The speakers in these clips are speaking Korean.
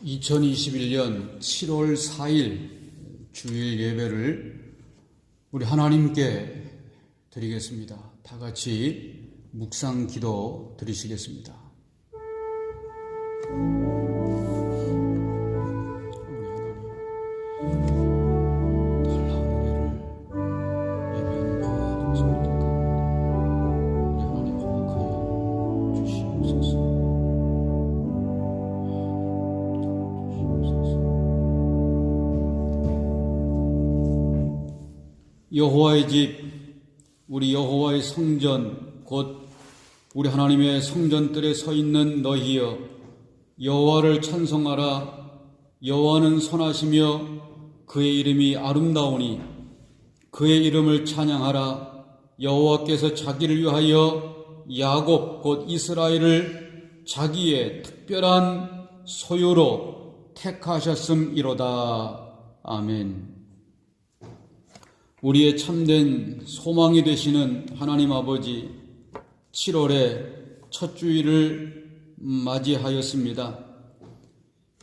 2021년 7월 4일 주일 예배를 우리 하나님께 드리겠습니다. 다 같이 묵상 기도 드리시겠습니다. 여호와의 집, 우리 여호와의 성전, 곧 우리 하나님의 성전뜰에 서 있는 너희여, 여호와를 찬송하라. 여호와는 선하시며 그의 이름이 아름다우니 그의 이름을 찬양하라. 여호와께서 자기를 위하여 야곱 곧 이스라엘을 자기의 특별한 소유로 택하셨음이로다. 아멘. 우리의 참된 소망이 되시는 하나님 아버지, 7월의 첫 주일을 맞이하였습니다.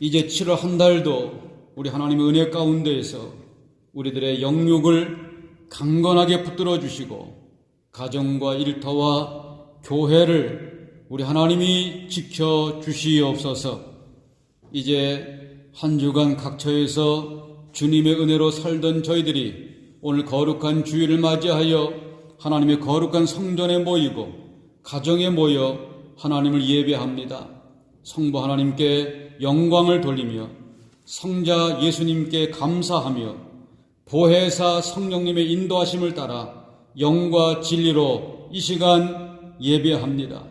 이제 7월 한 달도 우리 하나님의 은혜 가운데에서 우리들의 영육을 강건하게 붙들어 주시고 가정과 일터와 교회를 우리 하나님이 지켜 주시옵소서. 이제 한 주간 각처에서 주님의 은혜로 살던 저희들이 오늘 거룩한 주일을 맞이하여 하나님의 거룩한 성전에 모이고 가정에 모여 하나님을 예배합니다. 성부 하나님께 영광을 돌리며 성자 예수님께 감사하며 보혜사 성령님의 인도하심을 따라 영과 진리로 이 시간 예배합니다.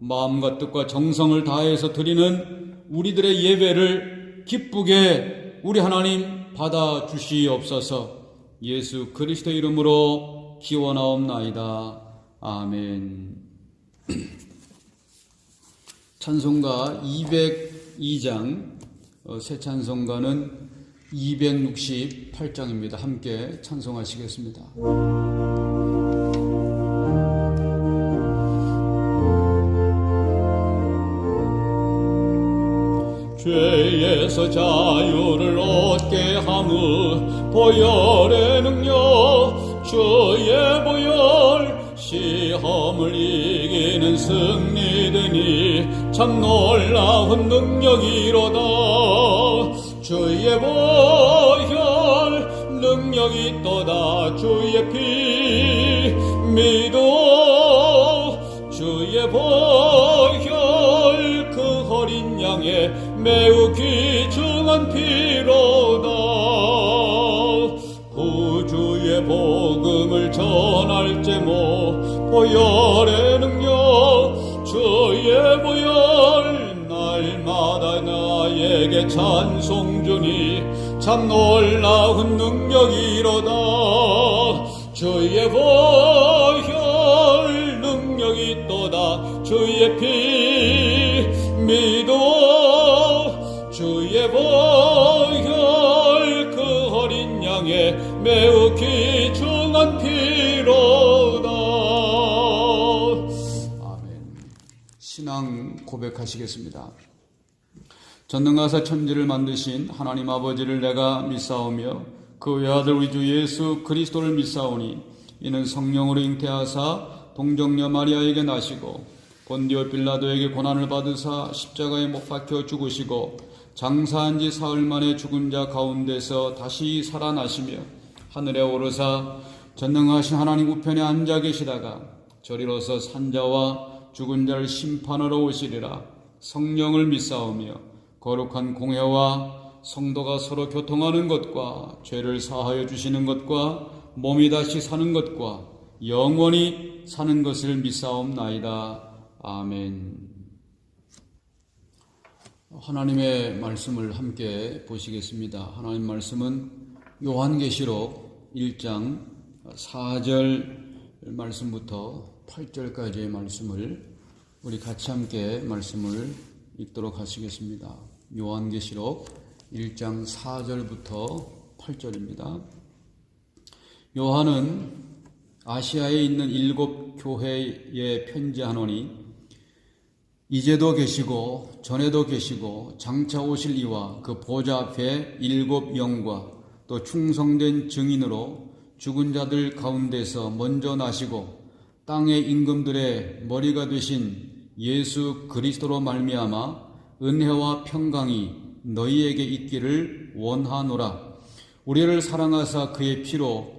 마음과 뜻과 정성을 다해서 드리는 우리들의 예배를 기쁘게 우리 하나님 받아 주시옵소서. 예수 그리스도 이름으로 기원하옵나이다. 아멘. 찬송가 202장, 새 찬송가는 268장입니다. 함께 찬송하시겠습니다. 죄에서 자유를 얻게 함은 보혈의 능력, 주의 보혈 시험을 이기는 승리되니 참 놀라운 능력이로다. 주의 보혈 능력이 또다. 주의 피 믿어. 주의 보혈 그 어린 양의 매우 귀중한 피로다. 구주의 복음을 전할 제목 보혈의 능력, 주의 보혈 날마다 나에게 찬송 주니 참 놀라운 능력이로다. 주의 보혈 능력이 또다. 주의 피 믿어. 주의 보혈 그 어린 양의 매우 귀중한 피로다. 아멘. 신앙 고백하시겠습니다. 전능하사 천지를 만드신 하나님 아버지를 내가 믿사오며 그 외아들 우리 주 예수 그리스도를 믿사오니 이는 성령으로 잉태하사 동정녀 마리아에게 나시고 본디오 빌라도에게 고난을 받으사 십자가에 못 박혀 죽으시고 장사한 지 사흘 만에 죽은 자 가운데서 다시 살아나시며 하늘에 오르사 전능하신 하나님 우편에 앉아 계시다가 저리로서 산자와 죽은 자를 심판하러 오시리라. 성령을 믿사오며 거룩한 공회와 성도가 서로 교통하는 것과 죄를 사하여 주시는 것과 몸이 다시 사는 것과 영원히 사는 것을 믿사옵나이다. 아멘. 하나님의 말씀을 함께 보시겠습니다. 하나님 말씀은 요한계시록 1장 4절 말씀부터 8절까지의 말씀을 우리 같이 함께 말씀을 읽도록 하시겠습니다. 요한계시록 1장 4절부터 8절입니다. 요한은 아시아에 있는 7 교회에 편지하노니 이제도 계시고 전에도 계시고 장차 오실 이와 그 보좌 앞에 일곱 영과 또 충성된 증인으로 죽은 자들 가운데서 먼저 나시고 땅의 임금들의 머리가 되신 예수 그리스도로 말미암아 은혜와 평강이 너희에게 있기를 원하노라. 우리를 사랑하사 그의 피로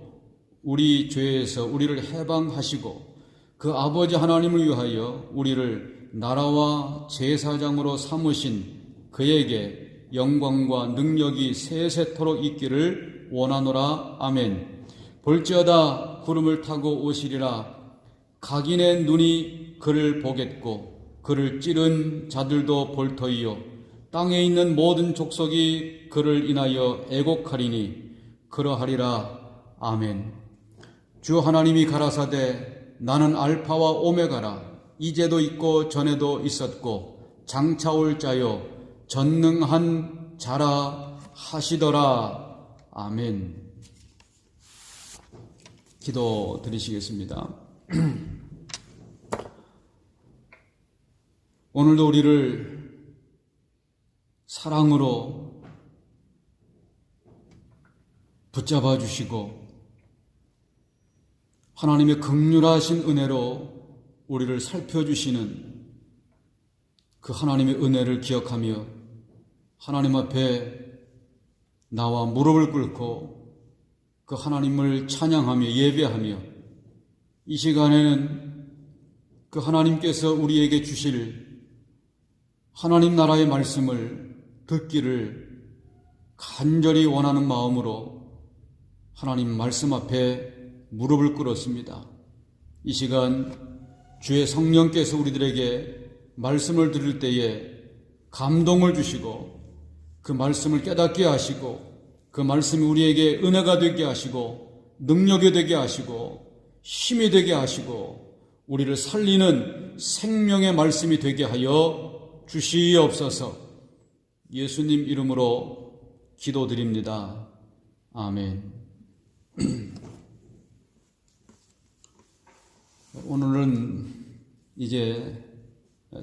우리 죄에서 우리를 해방하시고 그 아버지 하나님을 위하여 우리를 나라와 제사장으로 삼으신 그에게 영광과 능력이 세세토록 있기를 원하노라. 아멘. 볼지어다 구름을 타고 오시리라. 각인의 눈이 그를 보겠고 그를 찌른 자들도 볼 터이요 땅에 있는 모든 족속이 그를 인하여 애곡하리니 그러하리라. 아멘. 주 하나님이 가라사대 나는 알파와 오메가라. 이제도 있고 전에도 있었고 장차 올 자요 전능한 자라 하시더라. 아멘. 기도 드리시겠습니다. 오늘도 우리를 사랑으로 붙잡아 주시고 하나님의 긍휼하신 은혜로 우리를 살펴주시는 그 하나님의 은혜를 기억하며 하나님 앞에 나와 무릎을 꿇고 그 하나님을 찬양하며 예배하며 이 시간에는 그 하나님께서 우리에게 주실 하나님 나라의 말씀을 듣기를 간절히 원하는 마음으로 하나님 말씀 앞에 무릎을 꿇었습니다. 이 시간 주의 성령께서 우리들에게 말씀을 들을 때에 감동을 주시고 그 말씀을 깨닫게 하시고 그 말씀이 우리에게 은혜가 되게 하시고 능력이 되게 하시고 힘이 되게 하시고 우리를 살리는 생명의 말씀이 되게 하여 주시옵소서. 예수님 이름으로 기도드립니다. 아멘. 오늘은 이제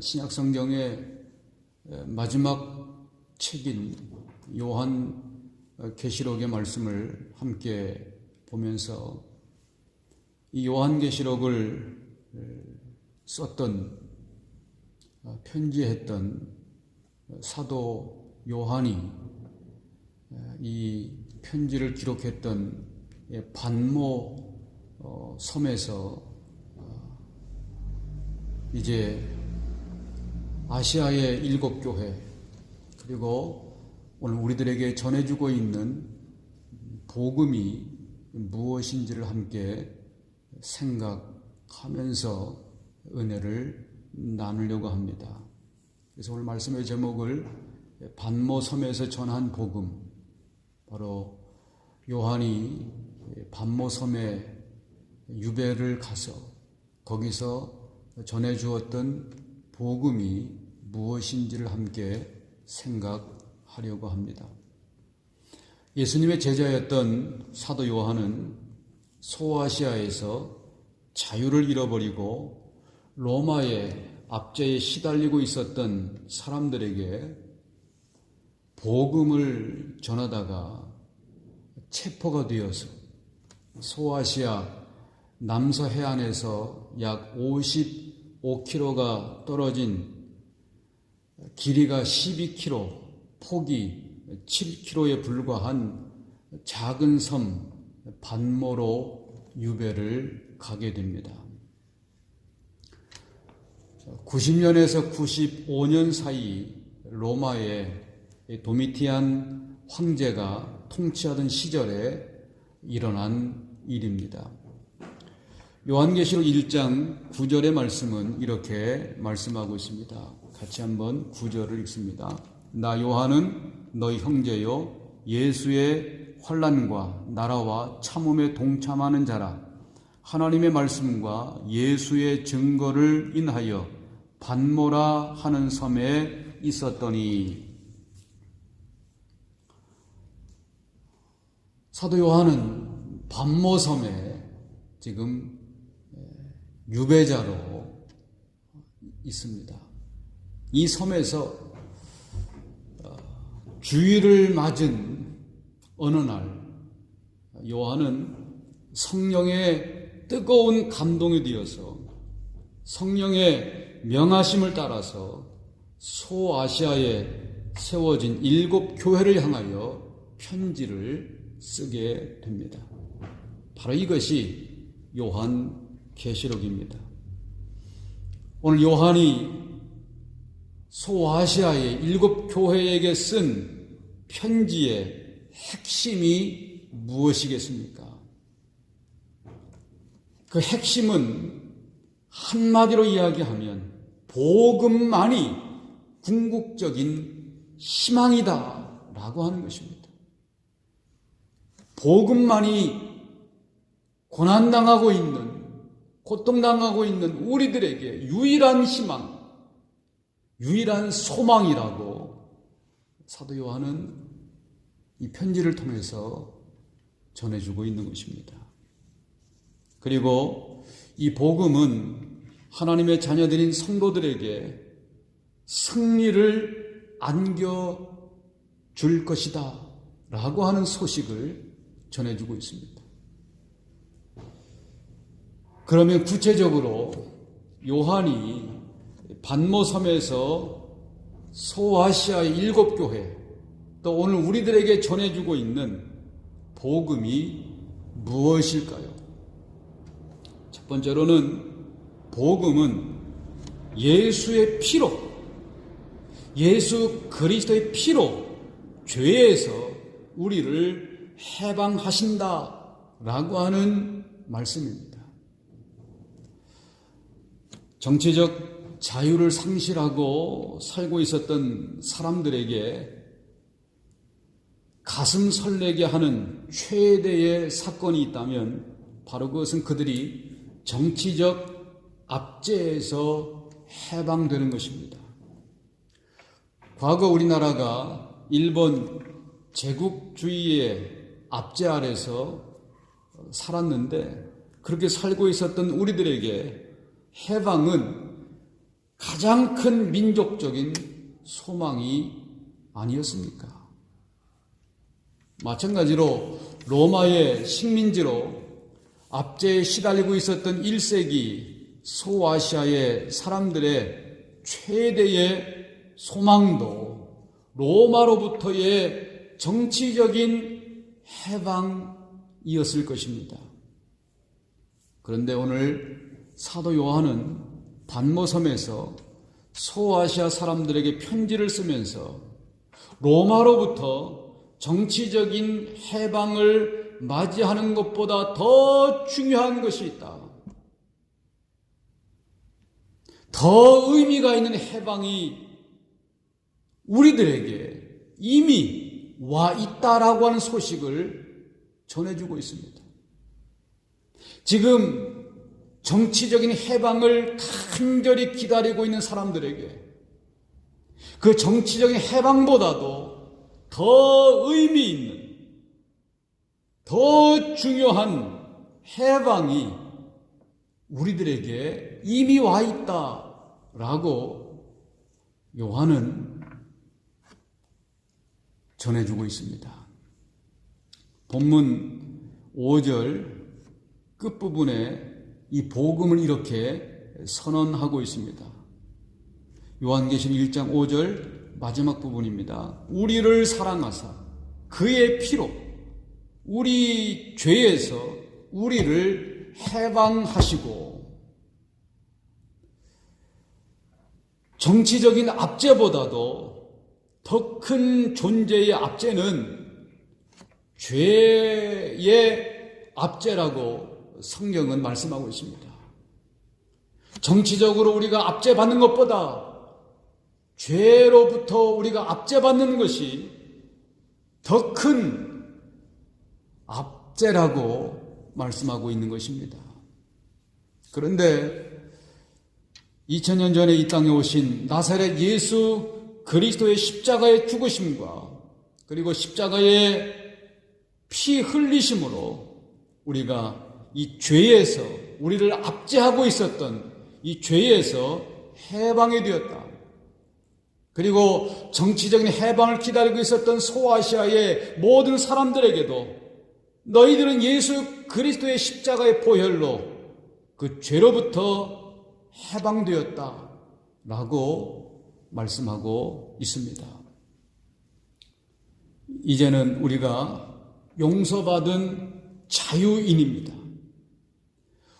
신약성경의 마지막 책인 요한계시록의 말씀을 함께 보면서 이 요한계시록을 썼던 편지했던 사도 요한이 이 편지를 기록했던 반모 섬에서 이제 아시아의 7교회 그리고 오늘 우리들에게 전해주고 있는 복음이 무엇인지를 함께 생각하면서 은혜를 나누려고 합니다. 그래서 오늘 말씀의 제목을 반모섬에서 전한 복음, 바로 요한이 반모섬에 유배를 가서 거기서 전해주었던 복음이 무엇인지를 함께 생각하려고 합니다. 예수님의 제자였던 사도 요한은 소아시아에서 자유를 잃어버리고 로마의 압제에 시달리고 있었던 사람들에게 복음을 전하다가 체포가 되어서 소아시아 남서 해안에서 약 55km가 떨어진 길이가 12km, 폭이 7km에 불과한 작은 섬 반모로 유배를 가게 됩니다. 90년에서 95년 사이 로마의 도미티안 황제가 통치하던 시절에 일어난 일입니다. 요한계시록 1장 9절의 말씀은 이렇게 말씀하고 있습니다. 같이 한번 9절을 읽습니다. 나 요한은 너희 형제요 예수의 환난과 나라와 참음에 동참하는 자라. 하나님의 말씀과 예수의 증거를 인하여 반모라 하는 섬에 있었더니. 사도 요한은 반모섬에 지금 유배자로 있습니다. 이 섬에서 주일을 맞은 어느 날 요한은 성령의 뜨거운 감동이 되어서 성령의 명하심을 따라서 소아시아에 세워진 7 교회를 향하여 편지를 쓰게 됩니다. 바로 이것이 요한계시록입니다. 오늘 요한이 소아시아의 7 교회에게 쓴 편지의 핵심이 무엇이겠습니까? 그 핵심은 한마디로 이야기하면 복음만이 궁극적인 희망이다 라고 하는 것입니다. 복음만이 고난당하고 있는, 고통당하고 있는 우리들에게 유일한 희망, 유일한 소망이라고 사도 요한은 이 편지를 통해서 전해주고 있는 것입니다. 그리고 이 복음은 하나님의 자녀들인 성도들에게 승리를 안겨줄 것이다 라고 하는 소식을 전해주고 있습니다. 그러면 구체적으로 요한이 반모섬에서 소아시아의 7 교회, 또 오늘 우리들에게 전해주고 있는 복음이 무엇일까요? 첫 번째로는 복음은 예수의 피로, 예수 그리스도의 피로 죄에서 우리를 해방하신다라고 하는 말씀입니다. 정치적 자유를 상실하고 살고 있었던 사람들에게 가슴 설레게 하는 최대의 사건이 있다면 바로 그것은 그들이 정치적 압제에서 해방되는 것입니다. 과거 우리나라가 일본 제국주의의 압제 아래서 살았는데 그렇게 살고 있었던 우리들에게 해방은 가장 큰 민족적인 소망이 아니었습니까? 마찬가지로 로마의 식민지로 압제에 시달리고 있었던 1세기 소아시아의 사람들의 최대의 소망도 로마로부터의 정치적인 해방이었을 것입니다. 그런데 오늘 사도 요한은 반모섬에서 소아시아 사람들에게 편지를 쓰면서 로마로부터 정치적인 해방을 맞이하는 것보다 더 중요한 것이 있다. 더 의미가 있는 해방이 우리들에게 이미 와 있다라고 하는 소식을 전해주고 있습니다. 지금 정치적인 해방을 간절히 기다리고 있는 사람들에게 그 정치적인 해방보다도 더 의미 있는, 더 중요한 해방이 우리들에게 이미 와 있다라고 요한은 전해주고 있습니다. 본문 5절 끝부분에 이 복음을 이렇게 선언하고 있습니다. 요한계시록 1장 5절 마지막 부분입니다. 우리를 사랑하사 그의 피로 우리 죄에서 우리를 해방하시고, 정치적인 압제보다도 더 큰 존재의 압제는 죄의 압제라고 성경은 말씀하고 있습니다. 정치적으로 우리가 압제받는 것보다 죄로부터 우리가 압제받는 것이 더 큰 압제라고 말씀하고 있는 것입니다. 그런데 2000년 전에 이 땅에 오신 나사렛 예수 그리스도의 십자가의 죽으심과 그리고 십자가의 피 흘리심으로 우리가 이 죄에서, 우리를 압제하고 있었던 이 죄에서 해방이 되었다. 그리고 정치적인 해방을 기다리고 있었던 소아시아의 모든 사람들에게도 너희들은 예수 그리스도의 십자가의 보혈로 그 죄로부터 해방되었다 라고 말씀하고 있습니다. 이제는 우리가 용서받은 자유인입니다.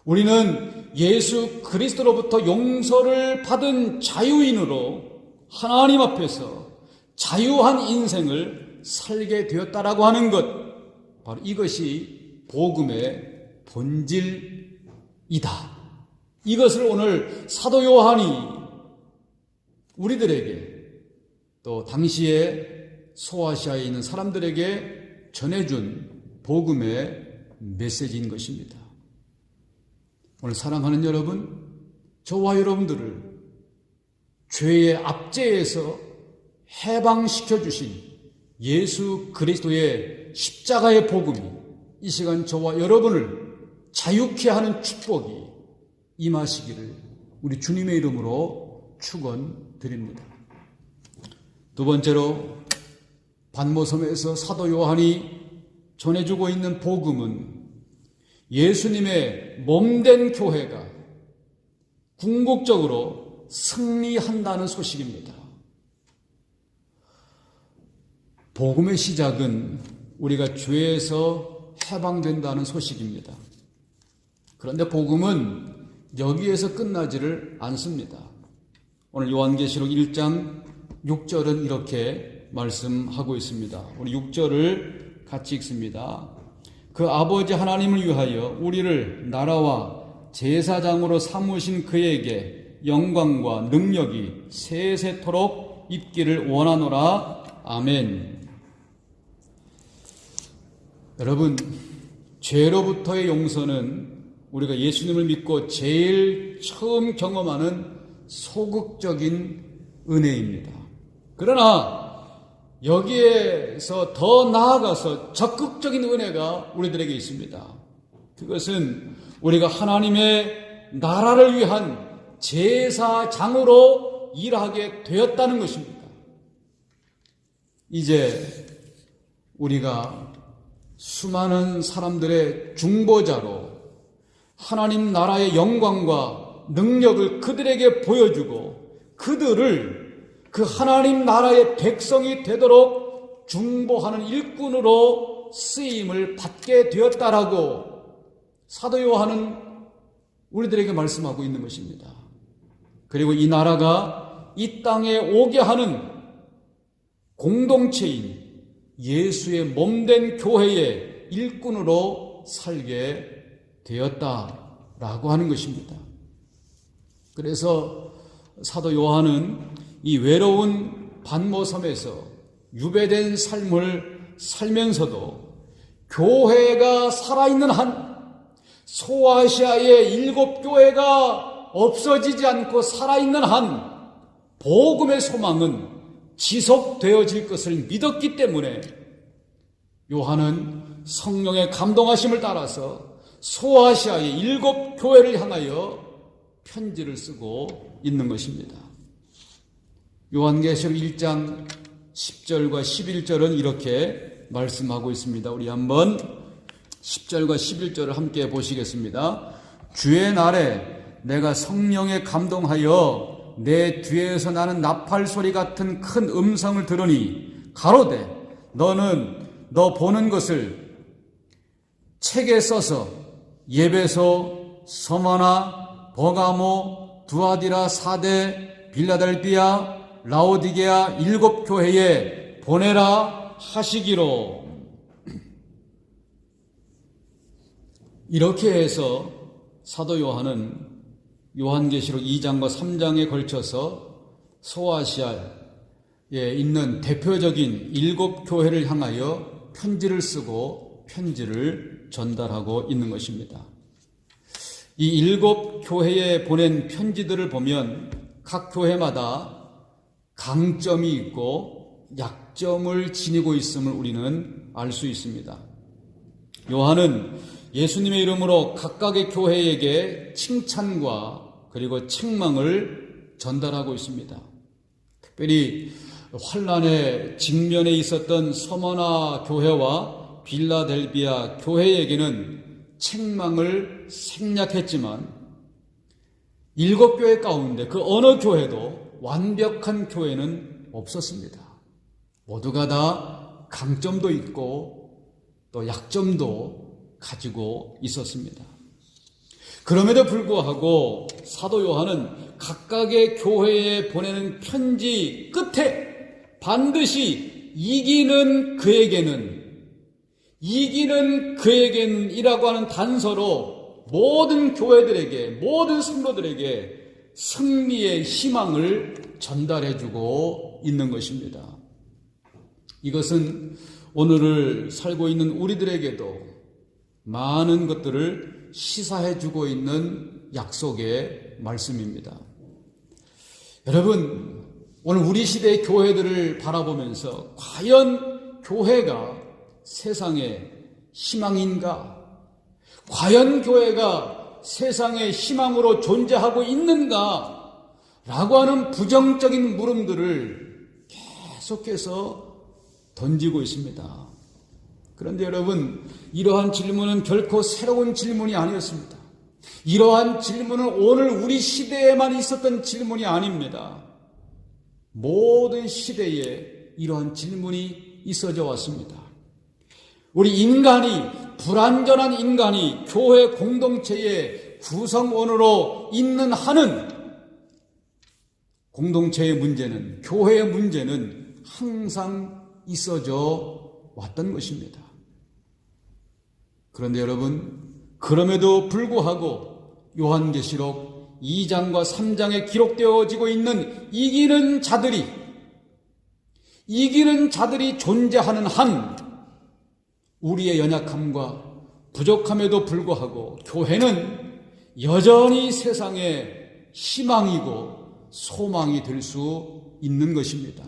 우리는 예수 그리스도로부터 용서를 받은 자유인으로 하나님 앞에서 자유한 인생을 살게 되었다라고 하는 것, 바로 이것이 복음의 본질이다. 이것을 오늘 사도 요한이 우리들에게 또 당시에 소아시아에 있는 사람들에게 전해준 복음의 메시지인 것입니다. 오늘 사랑하는 여러분, 저와 여러분들을 죄의 압제에서 해방시켜 주신 예수 그리스도의 십자가의 복음이 이 시간 저와 여러분을 자유케 하는 축복이 임하시기를 우리 주님의 이름으로 축원드립니다. 두 번째로 반모섬에서 사도 요한이 전해주고 있는 복음은 예수님의 몸된 교회가 궁극적으로 승리한다는 소식입니다. 복음의 시작은 우리가 죄에서 해방된다는 소식입니다. 그런데 복음은 여기에서 끝나지를 않습니다. 오늘 요한계시록 1장 6절은 이렇게 말씀하고 있습니다. 우리 6절을 같이 읽습니다. 그 아버지 하나님을 위하여 우리를 나라와 제사장으로 삼으신 그에게 영광과 능력이 세세토록 있기를 원하노라. 아멘. 여러분, 죄로부터의 용서는 우리가 예수님을 믿고 제일 처음 경험하는 소극적인 은혜입니다. 그러나 여기에서 더 나아가서 적극적인 은혜가 우리들에게 있습니다. 그것은 우리가 하나님의 나라를 위한 제사장으로 일하게 되었다는 것입니다. 이제 우리가 수많은 사람들의 중보자로 하나님 나라의 영광과 능력을 그들에게 보여주고 그들을 그 하나님 나라의 백성이 되도록 중보하는 일꾼으로 쓰임을 받게 되었다라고 사도 요한은 우리들에게 말씀하고 있는 것입니다. 그리고 이 나라가 이 땅에 오게 하는 공동체인 예수의 몸된 교회의 일꾼으로 살게 되었다라고 하는 것입니다. 그래서 사도 요한은 이 외로운 반모섬에서 유배된 삶을 살면서도 교회가 살아있는 한, 소아시아의 7교회가 없어지지 않고 살아있는 한 복음의 소망은 지속되어질 것을 믿었기 때문에 요한은 성령의 감동하심을 따라서 소아시아의 7교회를 향하여 편지를 쓰고 있는 것입니다. 요한계시록 1장 10절과 11절은 이렇게 말씀하고 있습니다. 우리 한번 10절과 11절을 함께 보시겠습니다. 주의 날에 내가 성령에 감동하여 내 뒤에서 나는 나팔 소리 같은 큰 음성을 들으니 가로되 너는 너 보는 것을 책에 써서 예배소, 서머나, 버가모, 두아디라, 사대, 빌라델비아, 라오디게아 7교회에 보내라 하시기로. 이렇게 해서 사도 요한은 요한계시록 2장과 3장에 걸쳐서 소아시아에 있는 대표적인 7교회를 향하여 편지를 쓰고 편지를 전달하고 있는 것입니다. 이 7교회에 보낸 편지들을 보면 각 교회마다 강점이 있고 약점을 지니고 있음을 우리는 알 수 있습니다. 요한은 예수님의 이름으로 각각의 교회에게 칭찬과 그리고 책망을 전달하고 있습니다. 특별히 환란의 직면에 있었던 서머나 교회와 빌라델비아 교회에게는 책망을 생략했지만 7교회 가운데 그 어느 교회도 완벽한 교회는 없었습니다. 모두가 다 강점도 있고 또 약점도 가지고 있었습니다. 그럼에도 불구하고 사도 요한은 각각의 교회에 보내는 편지 끝에 반드시 이기는 그에게는 이라고 하는 단서로 모든 교회들에게, 모든 성도들에게 승리의 희망을 전달해주고 있는 것입니다. 이것은 오늘을 살고 있는 우리들에게도 많은 것들을 시사해주고 있는 약속의 말씀입니다. 여러분, 오늘 우리 시대의 교회들을 바라보면서 과연 교회가 세상의 희망인가? 과연 교회가 세상의 희망으로 존재하고 있는가? 라고 하는 부정적인 물음들을 계속해서 던지고 있습니다. 그런데 여러분, 이러한 질문은 결코 새로운 질문이 아니었습니다. 이러한 질문은 오늘 우리 시대에만 있었던 질문이 아닙니다. 모든 시대에 이러한 질문이 있어져 왔습니다. 우리 인간이, 불완전한 인간이 교회 공동체의 구성원으로 있는 한은 공동체의 문제는, 교회의 문제는 항상 있어져 왔던 것입니다. 그런데 여러분, 그럼에도 불구하고 요한계시록 2장과 3장에 기록되어지고 있는 이기는 자들이 존재하는 한 우리의 연약함과 부족함에도 불구하고 교회는 여전히 세상의 희망이고 소망이 될 수 있는 것입니다.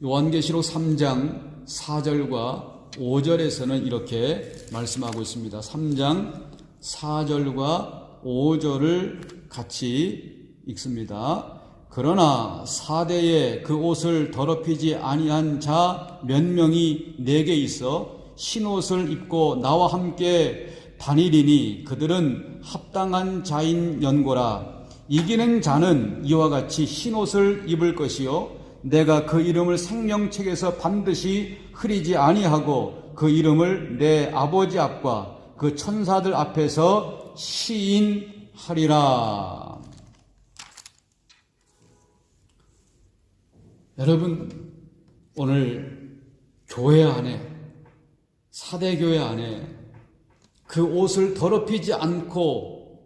요한계시록 3장 4절과 5절에서는 이렇게 말씀하고 있습니다. 3장 4절과 5절을 같이 읽습니다. 그러나 사대에 그 옷을 더럽히지 아니한 자 몇 명이 내게 있어 흰옷을 입고 나와 함께 다니리니 그들은 합당한 자인 연고라. 이기는 자는 이와 같이 흰옷을 입을 것이요 내가 그 이름을 생명책에서 반드시 흐리지 아니하고 그 이름을 내 아버지 앞과 그 천사들 앞에서 시인하리라. 여러분, 오늘 교회 안에, 사대교회 안에 그 옷을 더럽히지 않고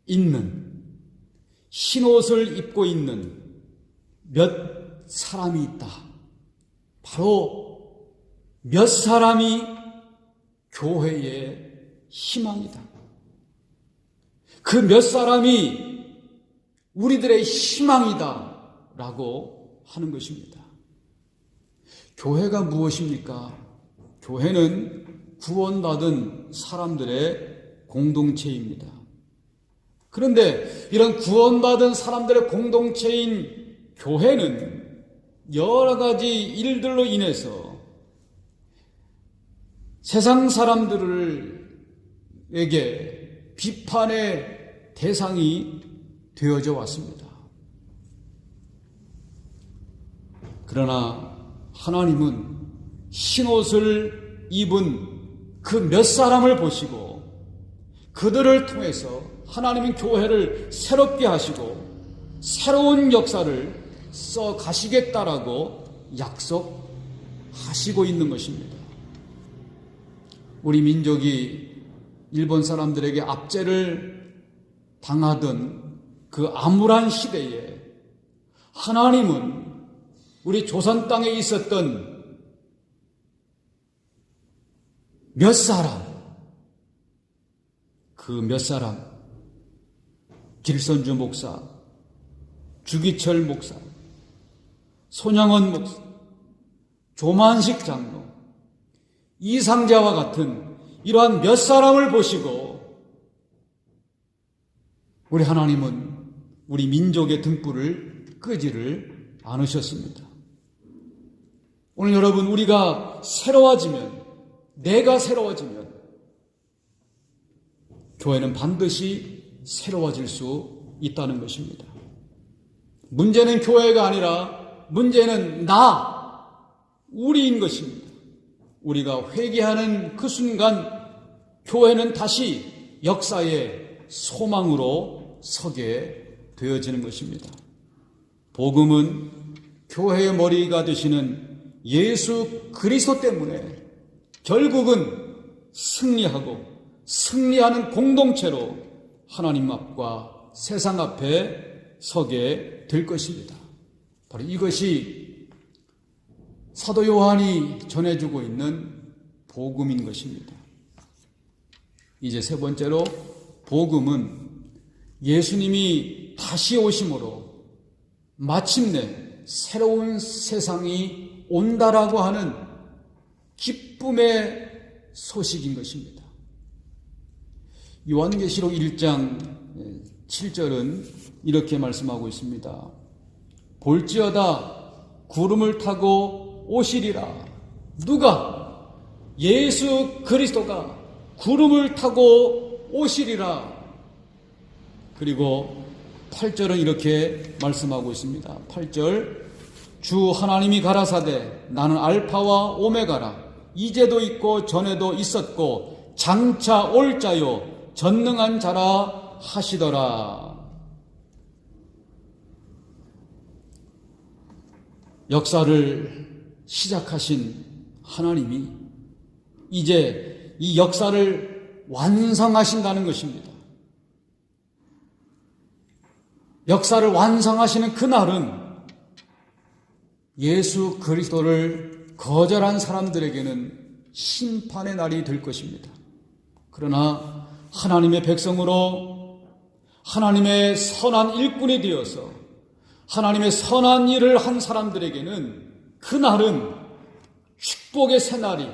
있는, 흰옷을 입고 있는 몇 사람이 있다. 바로 몇 사람이 교회의 희망이다. 그 몇 사람이 우리들의 희망이다 라고 하는 것입니다. 교회가 무엇입니까? 교회는 구원받은 사람들의 공동체입니다. 그런데 이런 구원받은 사람들의 공동체인 교회는 여러 가지 일들로 인해서 세상 사람들에게 비판의 대상이 되어져 왔습니다. 그러나 하나님은 흰옷을 입은 그 몇 사람을 보시고 그들을 통해서 하나님은 교회를 새롭게 하시고 새로운 역사를 써 가시겠다라고 약속하시고 있는 것입니다. 우리 민족이 일본 사람들에게 압제를 당하던 그 암울한 시대에 하나님은 우리 조선 땅에 있었던 몇 사람, 그 몇 사람, 길선주 목사, 주기철 목사, 손양원 목사, 조만식 장로, 이상자와 같은 이러한 몇 사람을 보시고 우리 하나님은 우리 민족의 등불을 끄지를 않으셨습니다. 오늘 여러분, 우리가 새로워지면, 내가 새로워지면 교회는 반드시 새로워질 수 있다는 것입니다. 문제는 교회가 아니라 문제는 우리인 것입니다. 우리가 회개하는 그 순간 교회는 다시 역사의 소망으로 서게 되어지는 것입니다. 복음은 교회의 머리가 되시는 예수 그리스도 때문에 결국은 승리하는 공동체로 하나님 앞과 세상 앞에 서게 될 것입니다. 바로 이것이 사도 요한이 전해주고 있는 복음인 것입니다. 이제 세 번째로, 복음은 예수님이 다시 오심으로 마침내 새로운 세상이 온다라고 하는 기쁨의 소식인 것입니다. 요한계시록 1장 7절은 이렇게 말씀하고 있습니다. 볼지어다 구름을 타고 오시리라. 누가? 예수 그리스도가 구름을 타고 오시리라. 그리고 8절은 이렇게 말씀하고 있습니다. 8절, 주 하나님이 가라사대 나는 알파와 오메가라. 이제도 있고 전에도 있었고 장차 올 자요 전능한 자라 하시더라. 역사를 시작하신 하나님이 이제 이 역사를 완성하신다는 것입니다. 역사를 완성하시는 그날은 예수 그리스도를 거절한 사람들에게는 심판의 날이 될 것입니다. 그러나 하나님의 백성으로 하나님의 선한 일꾼이 되어서 하나님의 선한 일을 한 사람들에게는 그날은 축복의 새날이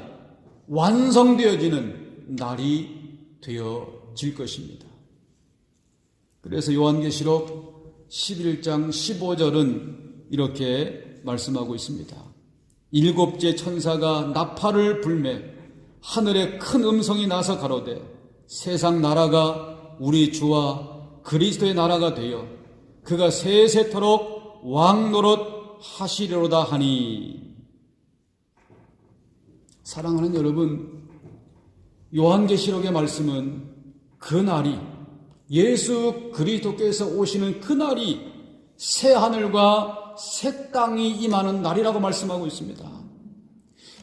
완성되어지는 날이 되어질 것입니다. 그래서 요한계시록 11장 15절은 이렇게 말씀하고 있습니다. 일곱째 천사가 나팔을 불매 하늘에 큰 음성이 나서 가로되 세상 나라가 우리 주와 그리스도의 나라가 되어 그가 세세토록 왕노릇 하시리로다 하니. 사랑하는 여러분, 요한계시록의 말씀은 그 날이, 예수 그리스도께서 오시는 그 날이 새 하늘과 새 땅이 임하는 날이라고 말씀하고 있습니다.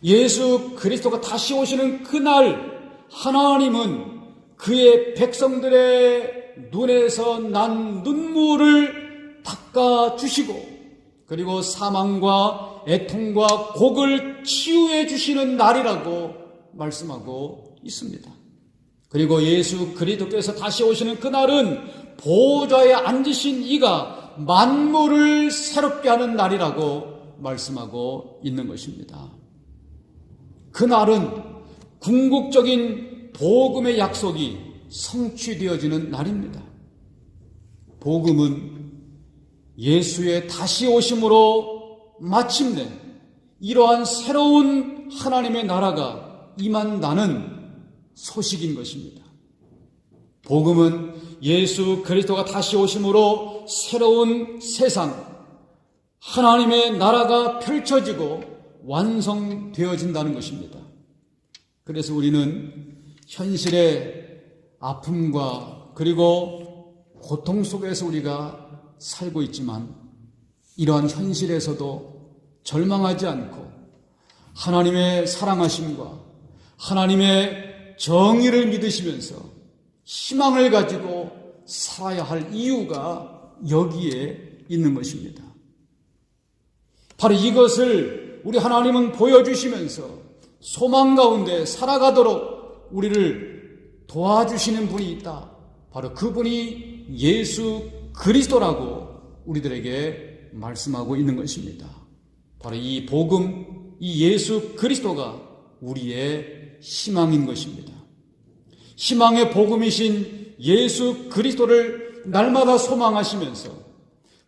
예수 그리스도가 다시 오시는 그 날, 하나님은 그의 백성들의 눈에서 난 눈물을 닦아주시고, 그리고 사망과 애통과 곡을 치유해 주시는 날이라고 말씀하고 있습니다. 그리고 예수 그리스도께서 다시 오시는 그날은 보좌에 앉으신 이가 만물을 새롭게 하는 날이라고 말씀하고 있는 것입니다. 그날은 궁극적인 복음의 약속이 성취되어지는 날입니다. 복음은 예수의 다시 오심으로 마침내 이러한 새로운 하나님의 나라가 임한다는 소식인 것입니다. 복음은 예수 그리스도가 다시 오심으로 새로운 세상, 하나님의 나라가 펼쳐지고 완성되어진다는 것입니다. 그래서 우리는 현실의 아픔과 그리고 고통 속에서 우리가 살고 있지만 이러한 현실에서도 절망하지 않고 하나님의 사랑하심과 하나님의 정의를 믿으시면서 희망을 가지고 살아야 할 이유가 여기에 있는 것입니다. 바로 이것을 우리 하나님은 보여주시면서 소망 가운데 살아가도록 우리를 도와주시는 분이 있다. 바로 그분이 예수 그리스도라고 우리들에게 말씀하고 있는 것입니다. 바로 이 복음, 이 예수 그리스도가 우리의 희망인 것입니다. 희망의 복음이신 예수 그리스도를 날마다 소망하시면서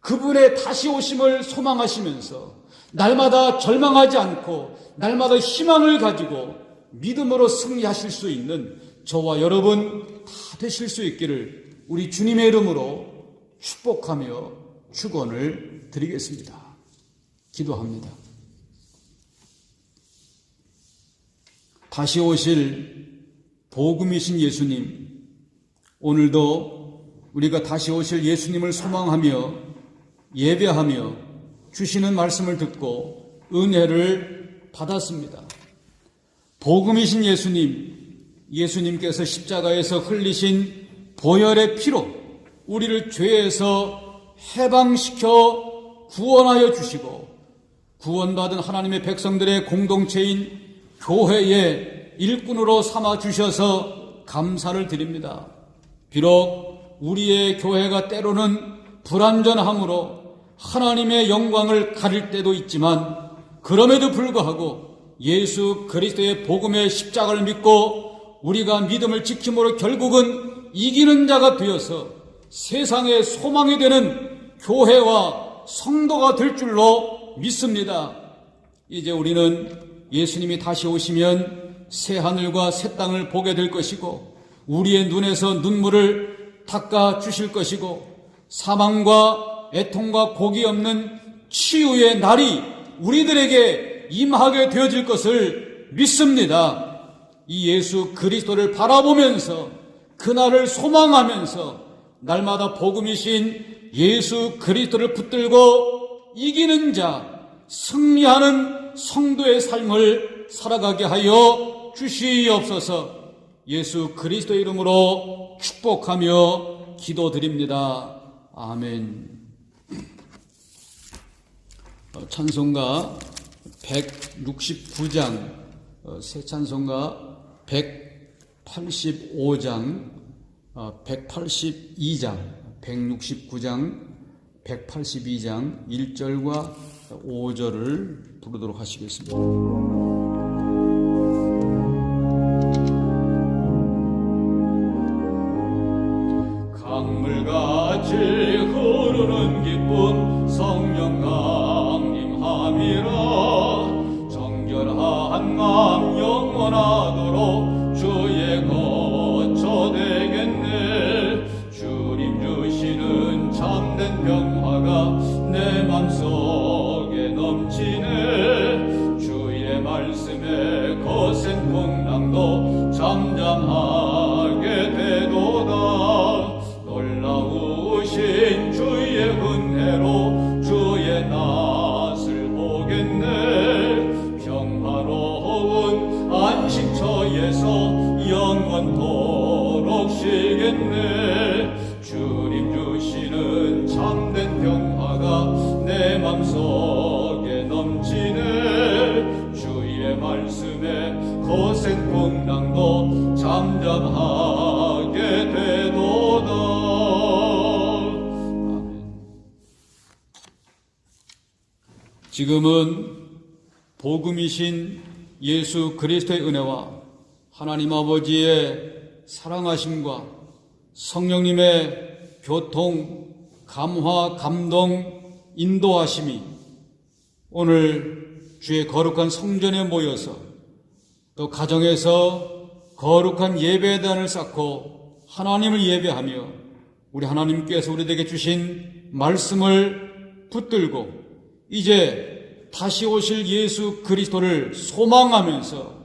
그분의 다시 오심을 소망하시면서 날마다 절망하지 않고 날마다 희망을 가지고 믿음으로 승리하실 수 있는 저와 여러분 다 되실 수 있기를 우리 주님의 이름으로 축복하며 축원을 드리겠습니다. 기도합니다. 다시 오실 복음이신 예수님, 오늘도 우리가 다시 오실 예수님을 소망하며 예배하며 주시는 말씀을 듣고 은혜를 받았습니다. 복음이신 예수님께서 십자가에서 흘리신 보혈의 피로 우리를 죄에서 해방시켜 구원하여 주시고 구원받은 하나님의 백성들의 공동체인 교회의 일꾼으로 삼아 주셔서 감사를 드립니다. 비록 우리의 교회가 때로는 불완전함으로 하나님의 영광을 가릴 때도 있지만 그럼에도 불구하고 예수 그리스도의 복음의 십자가를 믿고 우리가 믿음을 지킴으로 결국은 이기는 자가 되어서 세상의 소망이 되는 교회와 성도가 될 줄로 믿습니다. 이제 우리는 예수님이 다시 오시면 새 하늘과 새 땅을 보게 될 것이고 우리의 눈에서 눈물을 닦아 주실 것이고 사망과 애통과 곡이 없는 치유의 날이 우리들에게 임하게 되어질 것을 믿습니다. 이 예수 그리스도를 바라보면서 그날을 소망하면서 날마다 복음이신 예수 그리스도를 붙들고 이기는 자, 승리하는 성도의 삶을 살아가게 하여 주시옵소서. 예수 그리스도의 이름으로 축복하며 기도드립니다. 아멘. 찬송가 169장, 새 찬송가 185장, 182장, 169장, 182장 1절과 5절을 부르도록 하시겠습니다. 강물같이 흐르는 기쁨 성령 강림함이라 정결한 마음 영원하도록 주의 거처 되겠네. 주님 주시는 참된 평화가 내 맘속에 넘치네. 주의 말씀에 거센 풍랑도 잠잠하게 되도다. 놀라우신 주의 은혜로 주의 낯을 보겠네. 평화로운 안식처에서 영원토록 쉬겠네. 주님 주시는 참된 평화가 내 맘속에 넘치네. 주의 말씀에 거센 풍랑도 잠잠하게 되도다. 지금은 복음이신 예수 그리스도의 은혜와 하나님 아버지의 사랑하심과 성령님의 교통, 감화, 감동, 인도하심이 오늘 주의 거룩한 성전에 모여서 또 가정에서 거룩한 예배단을 쌓고 하나님을 예배하며 우리 하나님께서 우리에게 주신 말씀을 붙들고 이제 다시 오실 예수 그리스도를 소망하면서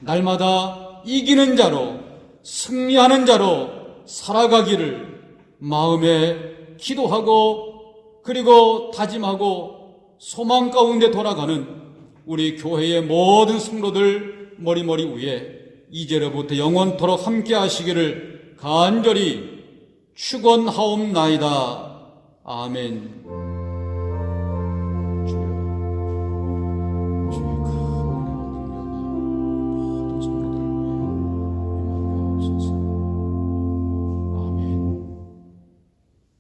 날마다 이기는 자로 승리하는 자로 살아가기를 마음에 기도하고 그리고 다짐하고 소망 가운데 돌아가는 우리 교회의 모든 성도들 머리머리 위에 이제로부터 영원토록 함께 하시기를 간절히 축원하옵나이다. 아멘.